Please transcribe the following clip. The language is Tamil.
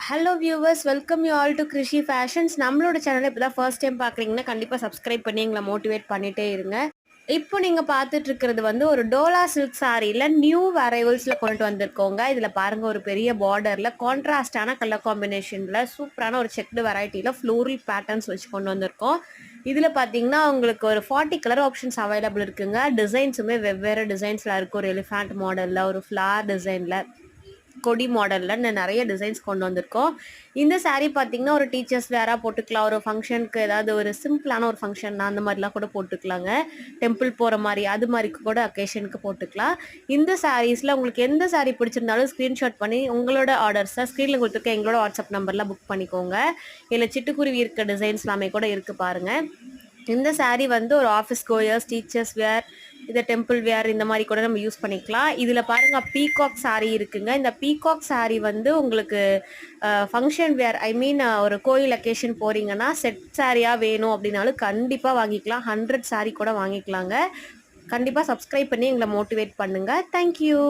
Hello viewers, welcome you all to Krishi fashions. நம்மளோட சேனலை இப்போ தான் ஃபர்ஸ்ட் டைம் பார்க்குறீங்கன்னா கண்டிப்பாக சப்ஸ்கிரைப் பண்ணி எங்களை மோட்டிவேட் பண்ணிட்டே இருங்க. இப்போ நீங்கள் பார்த்துட்டு இருக்கிறது வந்து ஒரு டோலா சில்க் சாரியில் நியூ அரைவல்ஸில் கொண்டு வந்திருக்கோங்க. இதில் பாருங்கள், ஒரு பெரிய பார்டரில் கான்ட்ராஸ்டான கலர் காம்பினேஷனில் சூப்பரான ஒரு செக்டு வெரைட்டியில் ஃப்ளோரல் பேட்டர்ன்ஸ் வச்சு கொண்டு வந்திருக்கோம். இதில் பார்த்தீங்கன்னா உங்களுக்கு ஒரு 40 கலர் ஆப்ஷன்ஸ் அவைலபிள் இருக்குங்க. டிசைன்ஸுமே வெவ்வேறு டிசைன்ஸில் இருக்குது. ஒரு எலிஃபேண்ட் மாடலில், ஒரு ஃப்ளார் டிசைனில், கொடி மாடலில் நிறைய டிசைன்ஸ் கொண்டு வந்திருக்கோம். இந்த சாரீ பார்த்தீங்கன்னா ஒரு டீச்சர்ஸ் வேறாக போட்டுக்கலாம், ஒரு ஃபங்க்ஷனுக்கு ஏதாவது ஒரு சிம்பிளான ஒரு ஃபங்க்ஷன் அந்த மாதிரிலாம் கூட போட்டுக்கலாங்க. டெம்பிள் போகிற மாதிரி அது மாதிரி கூட அக்கேஷனுக்கு போட்டுக்கலாம். இந்த சாரீஸில் உங்களுக்கு எந்த சாரீ பிடிச்சிருந்தாலும் ஸ்க்ரீன்ஷாட் பண்ணி உங்களோட ஆர்டர்ஸை ஸ்க்ரீனில் கொடுத்துருக்க எங்களோட வாட்ஸ்அப் நம்பரில் புக் பண்ணிக்கோங்க. இதில் சிட்டுக்குருவி இருக்க டிசைன்ஸ் எல்லாமே கூட இருக்குது பாருங்கள். இந்த சாரீ வந்து ஒரு ஆஃபீஸ் கோயர்ஸ், டீச்சர்ஸ் வேர், இதை டெம்பிள் வேர் இந்த மாதிரி கூட நம்ம யூஸ் பண்ணிக்கலாம். இதில் பாருங்கள், பீகாக் சாரீ இருக்குங்க. இந்த பீகாக் சாரீ வந்து உங்களுக்கு ஃபங்க்ஷன் வேர், ஐ மீன் ஒரு கோயில் அக்கேஷன் போகிறீங்கன்னா செட் சாரியாக வேணும் அப்படின்னாலும் கண்டிப்பாக வாங்கிக்கலாம். 100 சாரீ கூட வாங்கிக்கலாங்க. கண்டிப்பாக சப்ஸ்கிரைப் பண்ணி எங்களை மோட்டிவேட் பண்ணுங்கள். தேங்க்யூ.